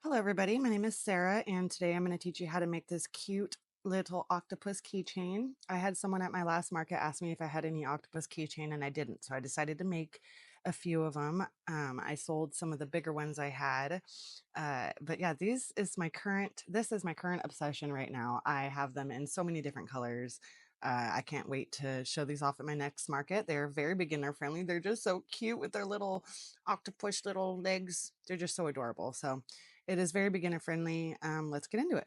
Hello everybody, my name is Sarah and today I'm going to teach you how to make this cute little octopus keychain. I had someone at my last market ask me if I had any octopus keychain and I didn't, so I decided to make a few of them. I sold some of the bigger ones I had, but yeah, this is my current obsession right now. I have them in so many different colors. I can't wait to show these off at my next market. They're very beginner friendly. They're just so cute with their little octopus little legs. They're just so adorable. So it is very beginner friendly. Let's get into it.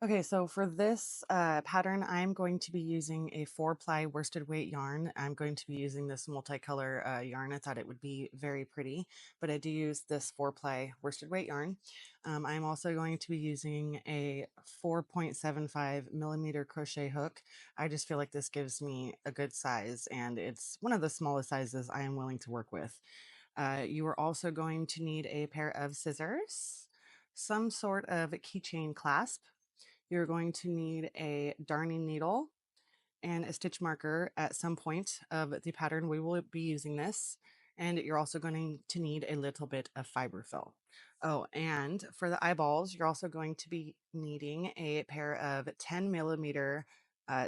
Okay, so for this pattern, I'm going to be using a 4-ply worsted weight yarn. I'm going to be using this multicolor yarn. I thought it would be very pretty, but I do use this 4-ply worsted weight yarn. I'm also going to be using a 4.75 millimeter crochet hook. I just feel like this gives me a good size, and it's one of the smallest sizes I am willing to work with. You are also going to need a pair of scissors, some sort of keychain clasp. You're going to need a darning needle and a stitch marker at some point of the pattern. We will be using this. And you're also going to need a little bit of fiber fill. Oh, and for the eyeballs, you're also going to be needing a pair of 10 millimeter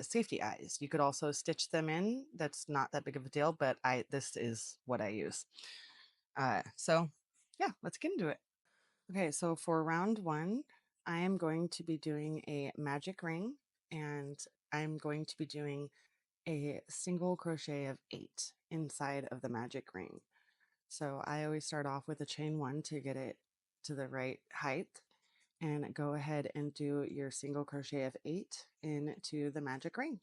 safety eyes. You could also stitch them in. That's not that big of a deal, but this is what I use. So yeah, let's get into it. Okay, so for round one, I am going to be doing a magic ring and I'm going to be doing a single crochet of 8 inside of the magic ring. So I always start off with a chain 1 to get it to the right height and go ahead and do your single crochet of 8 into the magic ring.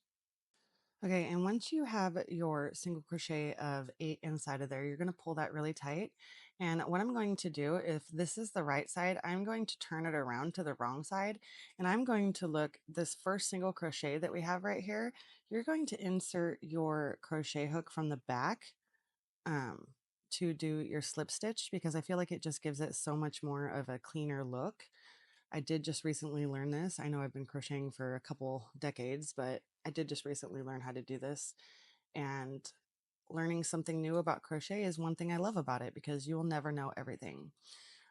Okay, and once you have your single crochet of 8 inside of there, you're going to pull that really tight. And what I'm going to do, if this is the right side, I'm going to turn it around to the wrong side. And I'm going to look this first single crochet that we have right here. You're going to insert your crochet hook from the back um, to do your slip stitch because I feel like it just gives it so much more of a cleaner look. I did just recently learn this. I know I've been crocheting for a couple decades, but I did just recently learn how to do this. And learning something new about crochet is one thing I love about it because you will never know everything.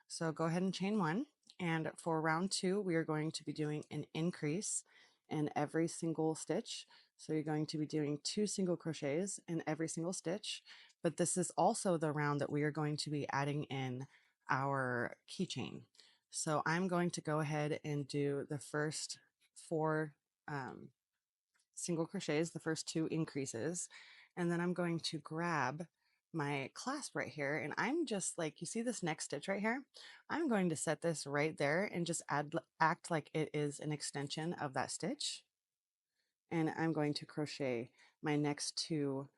So go ahead and chain 1. And for round 2, we are going to be doing an increase in every single stitch. So you're going to be doing 2 single crochets in every single stitch. But this is also the round that we are going to be adding in our keychain. So I'm going to go ahead and do the first 4 um, single crochets, the first 2 increases, and then I'm going to grab my clasp right here, and I'm just like, you see this next stitch right here? I'm going to set this right there and just act like it is an extension of that stitch, and I'm going to crochet my next 2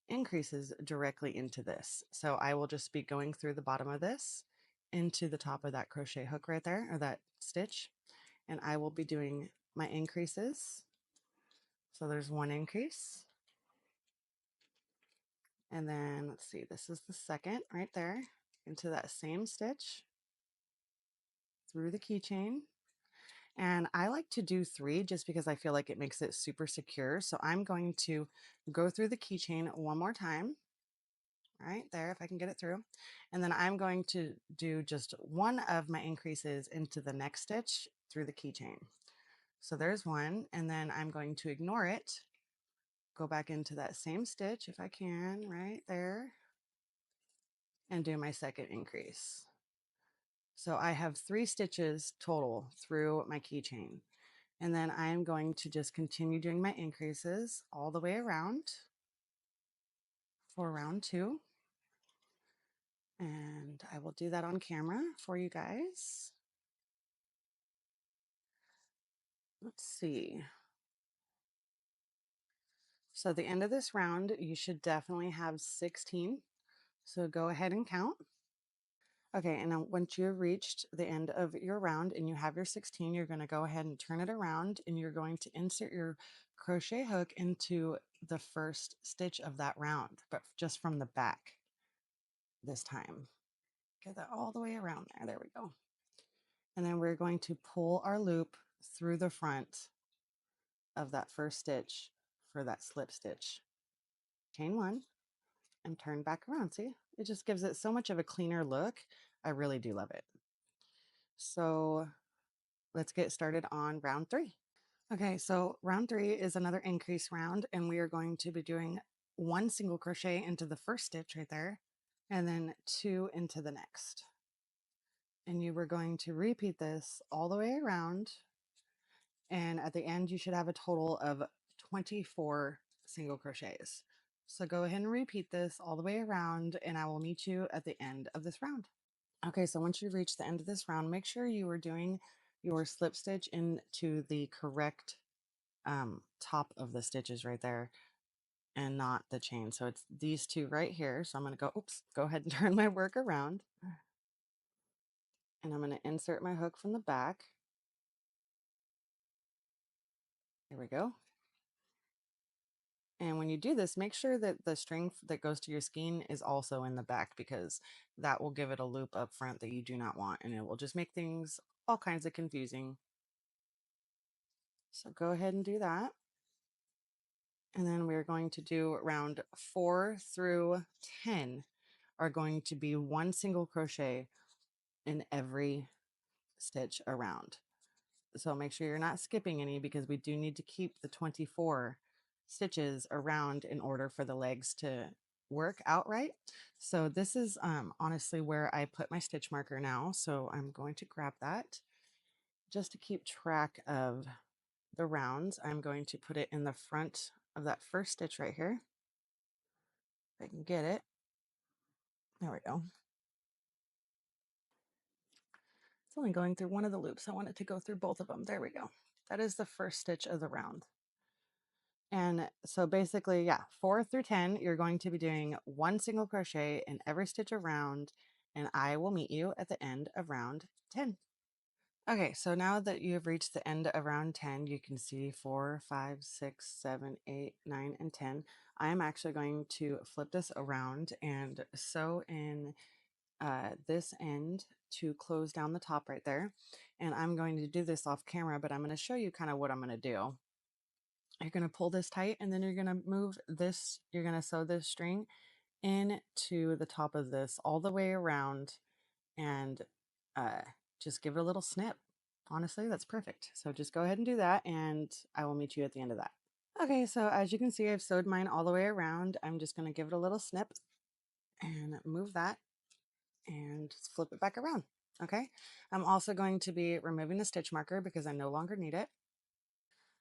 increases directly into this. So I will just be going through the bottom of this into the top of that crochet hook right there, or that stitch, and I will be doing my increases. So there's 1 increase. And then let's see, this is the second right there into that same stitch through the keychain. And I like to do 3 just because I feel like it makes it super secure. So I'm going to go through the keychain one more time, right there, if I can get it through. And then I'm going to do just 1 of my increases into the next stitch through the keychain. So there's 1, and then I'm going to ignore it, go back into that same stitch if I can, right there, and do my second increase. So I have 3 stitches total through my keychain. And then I'm going to just continue doing my increases all the way around for round 2. And I will do that on camera for you guys. Let's see. So at the end of this round, you should definitely have 16. So go ahead and count. Okay, and now once you've reached the end of your round and you have your 16, you're going to go ahead and turn it around and you're going to insert your crochet hook into the first stitch of that round, but just from the back this time. Get that all the way around there. There we go. And then we're going to pull our loop through the front of that first stitch for that slip stitch. Chain 1 and turn back around, see? It just gives it so much of a cleaner look. I really do love it. So let's get started on round 3. Okay, so round 3 is another increase round, and we are going to be doing 1 single crochet into the first stitch right there, and then 2 into the next. And you were going to repeat this all the way around, and at the end you should have a total of 24 single crochets. So go ahead and repeat this all the way around, and I will meet you at the end of this round. Okay, so once you reach the end of this round, make sure you are doing your slip stitch into the correct top of the stitches right there and not the chain. So it's these two right here. So I'm going to go ahead and turn my work around, and I'm going to insert my hook from the back. There we go. And when you do this, make sure that the string that goes to your skein is also in the back, because that will give it a loop up front that you do not want, and it will just make things all kinds of confusing. So go ahead and do that. And then we're going to do round 4 through 10 are going to be 1 single crochet in every stitch around. So make sure you're not skipping any, because we do need to keep the 24 stitches around in order for the legs to work out right. So this is honestly where I put my stitch marker now. So I'm going to grab that just to keep track of the rounds. I'm going to put it in the front of that first stitch right here. If I can get it. There we go. It's only going through one of the loops. I want it to go through both of them. There we go. That is the first stitch of the round. And so basically, yeah, 4 through 10, you're going to be doing 1 single crochet in every stitch around, and I will meet you at the end of round 10. Okay, so now that you have reached the end of round 10, you can see 4, 5, 6, 7, 8, 9, and 10. I'm actually going to flip this around and sew in this end to close down the top right there. And I'm going to do this off camera, but I'm going to show you kind of what I'm going to do. You're going to pull this tight, and then you're going to move this, you're going to sew this string into the top of this all the way around, and uh, just give it a little snip. Honestly, that's perfect. So just go ahead and do that, and I will meet you at the end of that. Okay, so as you can see, I've sewed mine all the way around. I'm just going to give it a little snip and move that and just flip it back around. Okay, I'm also going to be removing the stitch marker because I no longer need it.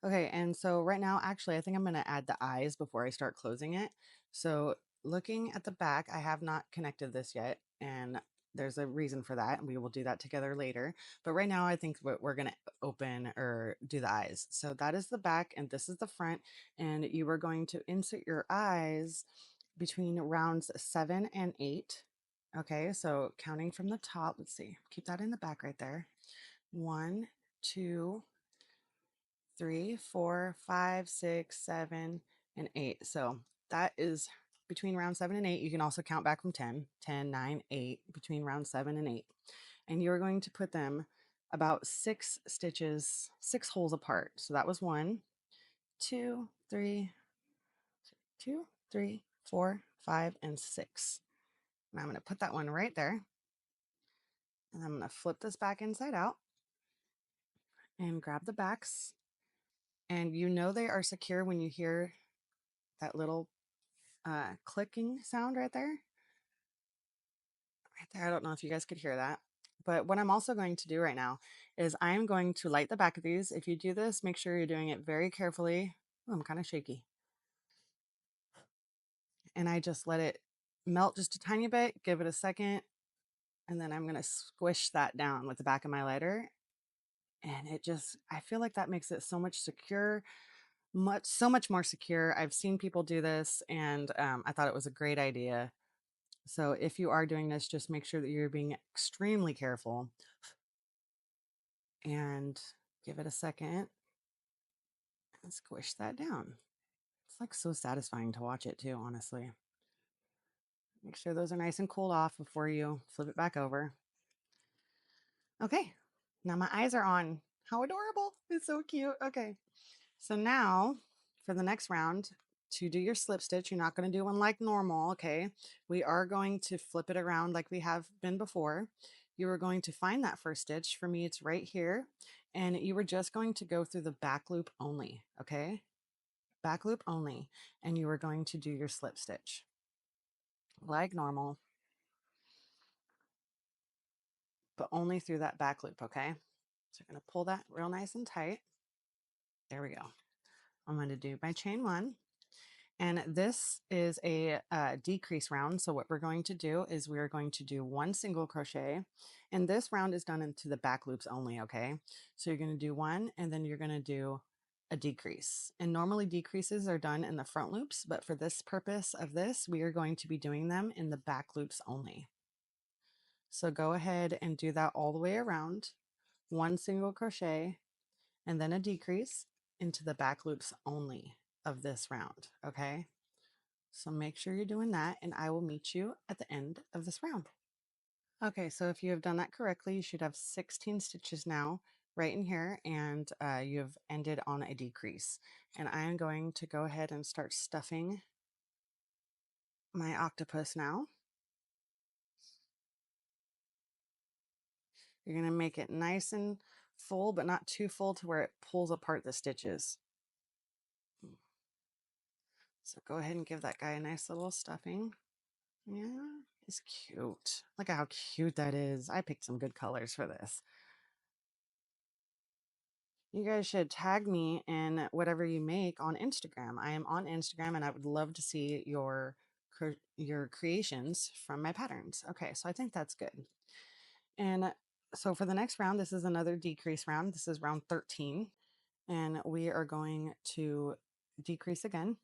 Okay, and so right now, actually, I think I'm going to add the eyes before I start closing it. So looking at the back, I have not connected this yet, and there's a reason for that, and we will do that together later. But right now, I think we're going to open or do the eyes. So that is the back, and this is the front, and you are going to insert your eyes between rounds 7 and 8. Okay, so counting from the top, let's see, keep that in the back right there. 1, 2, 3, 4, 5, 6, 7, and 8. So that is between round 7 and 8. You can also count back from 10, 10, 9, 8, between round 7 and 8. And you're going to put them about 6 stitches, 6 holes apart. So that was 1, 2, 3, 2, 3, 4, 5, and 6. And I'm going to put that one right there. And I'm going to flip this back inside out and grab the backs. And you know they are secure when you hear that little clicking sound right there. Right there. I don't know if you guys could hear that. But what I'm also going to do right now is I'm going to light the back of these. If you do this, make sure you're doing it very carefully. Oh, I'm kind of shaky. And I just let it melt just a tiny bit, give it a second, and then I'm going to squish that down with the back of my lighter. And it just, I feel like that makes it so much secure, so much more secure. I've seen people do this, and I thought it was a great idea. So if you are doing this, just make sure that you're being extremely careful and give it a second and squish that down. It's like so satisfying to watch it too, honestly. Make sure those are nice and cooled off before you flip it back over. Okay, now my eyes are on. How adorable. It's so cute. Okay, so now for the next round, to do your slip stitch, you're not going to do one like normal, okay? We are going to flip it around like we have been before. You are going to find that first stitch. For me, it's right here. And you were just going to go through the back loop only, okay? Back loop only. And you are going to do your slip stitch like normal, but only through that back loop, okay? So you're going to pull that real nice and tight. There we go. I'm going to do my chain one. And this is a decrease round. So what we're going to do is we're going to do one single crochet, and this round is done into the back loops only, okay? So you're going to do one, and then you're going to do a decrease. And normally decreases are done in the front loops, but for this purpose of this, we are going to be doing them in the back loops only. So go ahead and do that all the way around, one single crochet, and then a decrease into the back loops only of this round, okay? So make sure you're doing that, and I will meet you at the end of this round. Okay, so if you have done that correctly, you should have 16 stitches now right in here, and you have ended on a decrease. And I am going to go ahead and start stuffing my octopus now. You're going to make it nice and full, but not too full to where it pulls apart the stitches. So go ahead and give that guy a nice little stuffing. Yeah, it's cute. Look at how cute that is. I picked some good colors for this. You guys should tag me in whatever you make on Instagram. I am on Instagram, and I would love to see your creations from my patterns. Okay, so I think that's good. And so for the next round, this is another decrease round. This is round 13, and we are going to decrease again.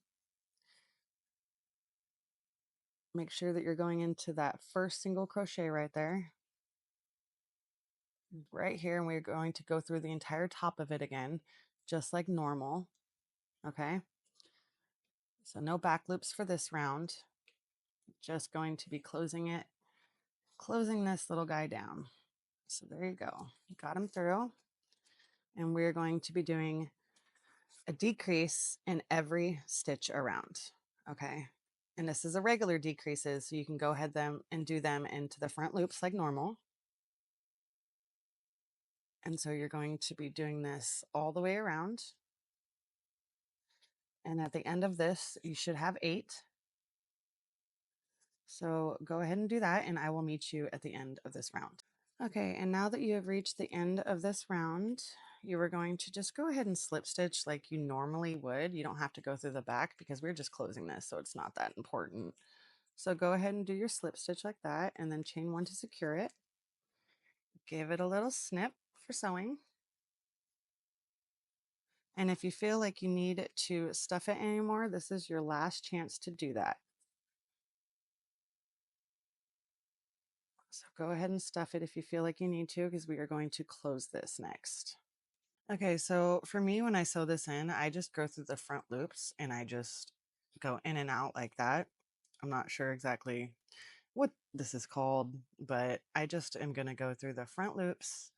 Make sure that you're going into that first single crochet right there, right here, and we're going to go through the entire top of it again, just like normal. Okay, so no back loops for this round. Just going to be closing this little guy down. So there you go. You got him through. And we're going to be doing a decrease in every stitch around. Okay. And this is a regular decreases, so you can go ahead and do them into the front loops like normal. And so you're going to be doing this all the way around. And at the end of this, you should have 8. So go ahead and do that, and I will meet you at the end of this round. Okay, and now that you have reached the end of this round, you are going to just go ahead and slip stitch like you normally would. You don't have to go through the back because we're just closing this, so it's not that important. So go ahead and do your slip stitch like that, and then chain 1 to secure it. Give it a little snip for sewing. And if you feel like you need to stuff it anymore, this is your last chance to do that. So go ahead and stuff it if you feel like you need to, because we are going to close this next. Okay, so for me, when I sew this in, I just go through the front loops and I just go in and out like that. I'm not sure exactly what this is called, but I just am going to go through the front loops.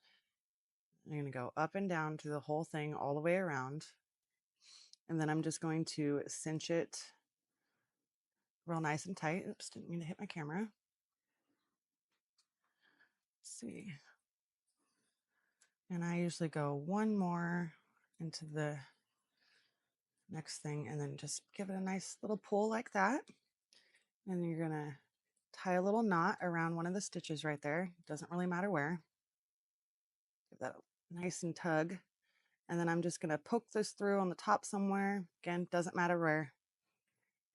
I'm going to go up and down through the whole thing all the way around. And then I'm just going to cinch it real nice and tight. Oops, didn't mean to hit my camera. Let's see. And I usually go one more into the next thing and then just give it a nice little pull like that. And you're going to tie a little knot around one of the stitches right there. Doesn't really matter where. Give that a nice and tug. And then I'm just going to poke this through on the top somewhere. Again, doesn't matter where.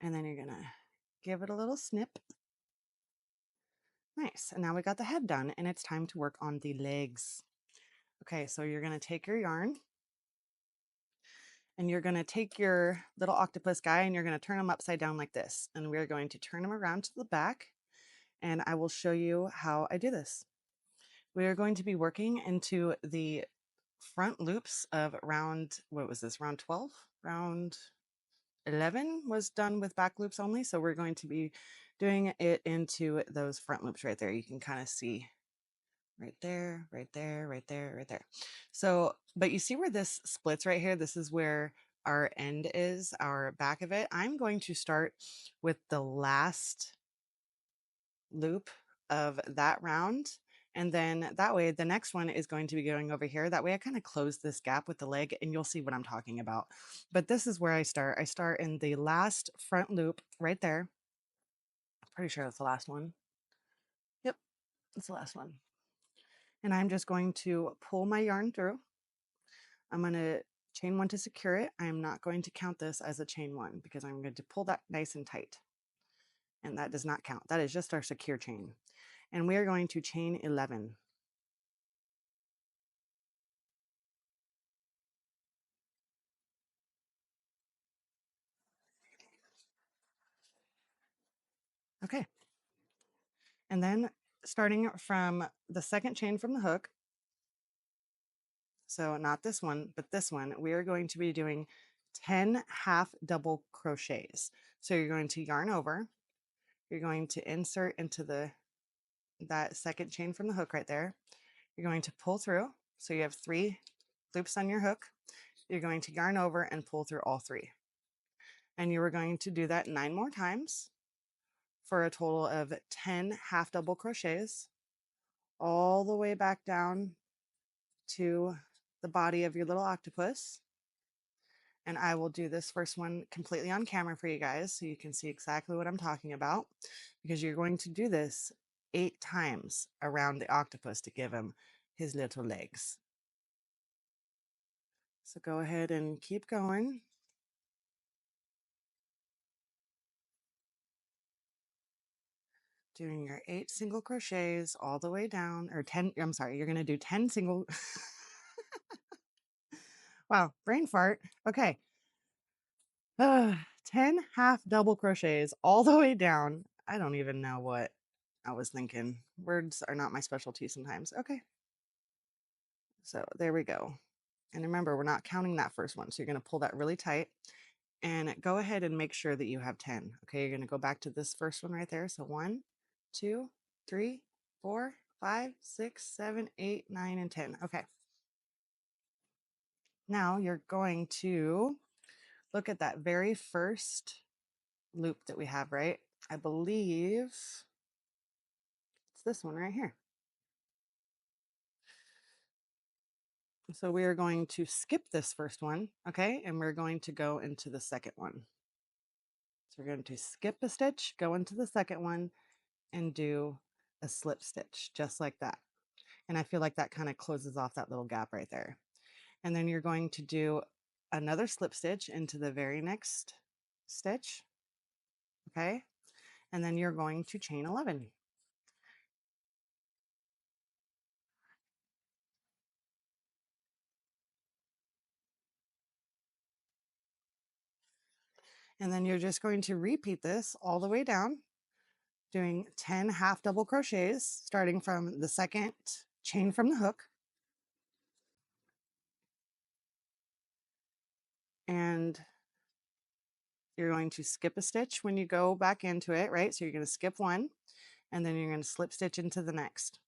And then you're going to give it a little snip. Nice. And now we got the head done, and it's time to work on the legs. Okay, so you're going to take your yarn, and you're going to take your little octopus guy, and you're going to turn him upside down like this. And we're going to turn him around to the back, and I will show you how I do this. We are going to be working into the front loops of round, what was this, round 12? Round 11 was done with back loops only. So we're going to be doing it into those front loops right there. You can kind of see right there, right there, right there, right there. So, but you see where this splits right here? This is where our end is, our back of it, I'm going to start with the last loop of that round. And then that way, the next one is going to be going over here. That way I kind of close this gap with the leg and you'll see what I'm talking about. But this is where I start. I start in the last front loop right there. I'm pretty sure that's the last one. Yep, that's the last one. And I'm just going to pull my yarn through. I'm going to chain one to secure it. I'm not going to count this as a chain one because I'm going to pull that nice and tight. And that does not count. That is just our secure chain. And we are going to chain 11. Okay. And then starting from the second chain from the hook, so not this one, but this one, we are going to be doing 10 half double crochets. So you're going to yarn over, you're going to insert into that second chain from the hook right there. You're going to pull through. So you have 3 loops on your hook. You're going to yarn over and pull through all 3. And you are going to do that 9 more times for a total of 10 half double crochets all the way back down to the body of your little octopus. And I will do this first one completely on camera for you guys so you can see exactly what I'm talking about, because you're going to do this 8 times around the octopus to give him his little legs. So go ahead and keep going. Doing your 8 single crochets all the way down, or 10, I'm sorry, you're going to do 10 single. Wow, brain fart. Okay. 10 half double crochets all the way down. I don't even know what I was thinking. Words are not my specialty sometimes. Okay. So there we go. And remember, we're not counting that first one. So you're going to pull that really tight and go ahead and make sure that you have 10. Okay. You're going to go back to this first one right there. So 1, 2, 3, 4, 5, 6, 7, 8, 9, and 10. Okay. Now you're going to look at that very first loop that we have, right? I believe it's this one right here. So we are going to skip this first one, okay? And we're going to go into the second one. So we're going to skip a stitch, go into the second one, and do a slip stitch, just like that. And I feel like that kind of closes off that little gap right there. And then you're going to do another slip stitch into the very next stitch, okay? And then you're going to chain 11. And then you're just going to repeat this all the way down, doing 10 half double crochets, starting from the second chain from the hook. And you're going to skip a stitch when you go back into it, right? So you're going to skip one, and then you're going to slip stitch into the next.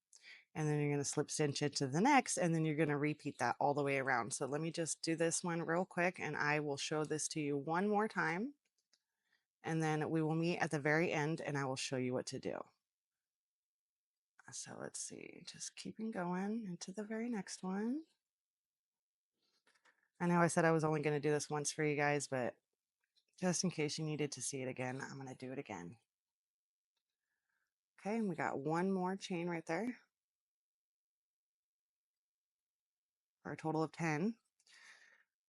And then you're going to slip stitch into the next, and then you're going to repeat that all the way around. So let me just do this one real quick, and I will show this to you one more time. And then we will meet at the very end, and I will show you what to do. So let's see, just keeping going into the very next one. I know I said I was only going to do this once for you guys, but just in case you needed to see it again, I'm going to do it again. Okay, and we got one more chain right there for a total of 10.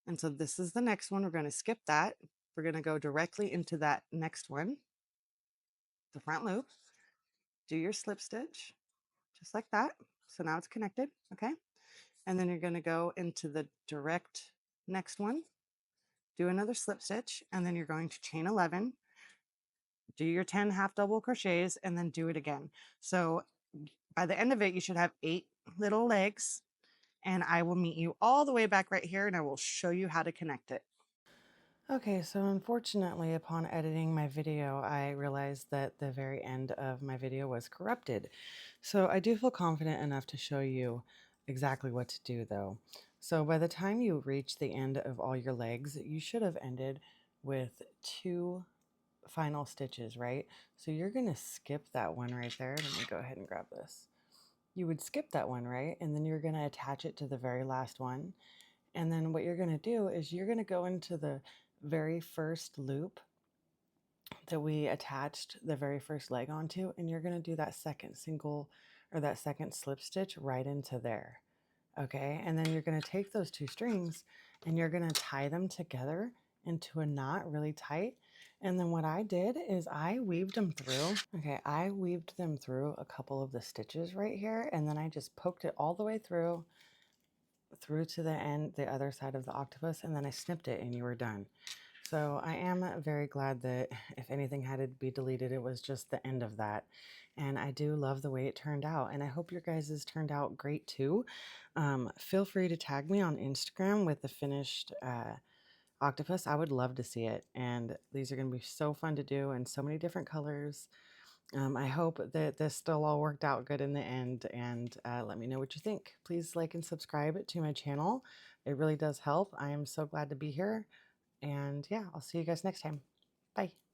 And so this is the next one. We're going to skip that. We're going to go directly into that next one, the front loop, do your slip stitch, just like that. So now it's connected, okay? And then you're going to go into the direct next one, do another slip stitch, and then you're going to chain 11, do your 10 half double crochets, and then do it again. So by the end of it, you should have 8 little legs, and I will meet you all the way back right here, and I will show you how to connect it. Okay, so unfortunately, upon editing my video, I realized that the very end of my video was corrupted. So I do feel confident enough to show you exactly what to do though. So by the time you reach the end of all your legs, you should have ended with 2 final stitches, right? So you're going to skip that one right there. Let me go ahead and grab this. You would skip that one, right? And then you're going to attach it to the very last one. And then what you're going to do is you're going to go into the very first loop that we attached the very first leg onto, and you're going to do that second single or that second slip stitch right into there. Okay, and then you're going to take those 2 strings and you're going to tie them together into a knot really tight. And then what I did is I weaved them through. Okay, I weaved them through a couple of the stitches right here, and then I just poked it all the way through to the end, the other side of the octopus, and then I snipped it and you were done. So I am very glad that if anything had to be deleted, it was just the end of that. And I do love the way it turned out. And I hope your guys's turned out great too. Feel free to tag me on Instagram with the finished octopus. I would love to see it. And these are going to be so fun to do in so many different colors. I hope that this still all worked out good in the end, and let me know what you think. Please like and subscribe to my channel. It really does help. I am so glad to be here. And yeah, I'll see you guys next time. Bye.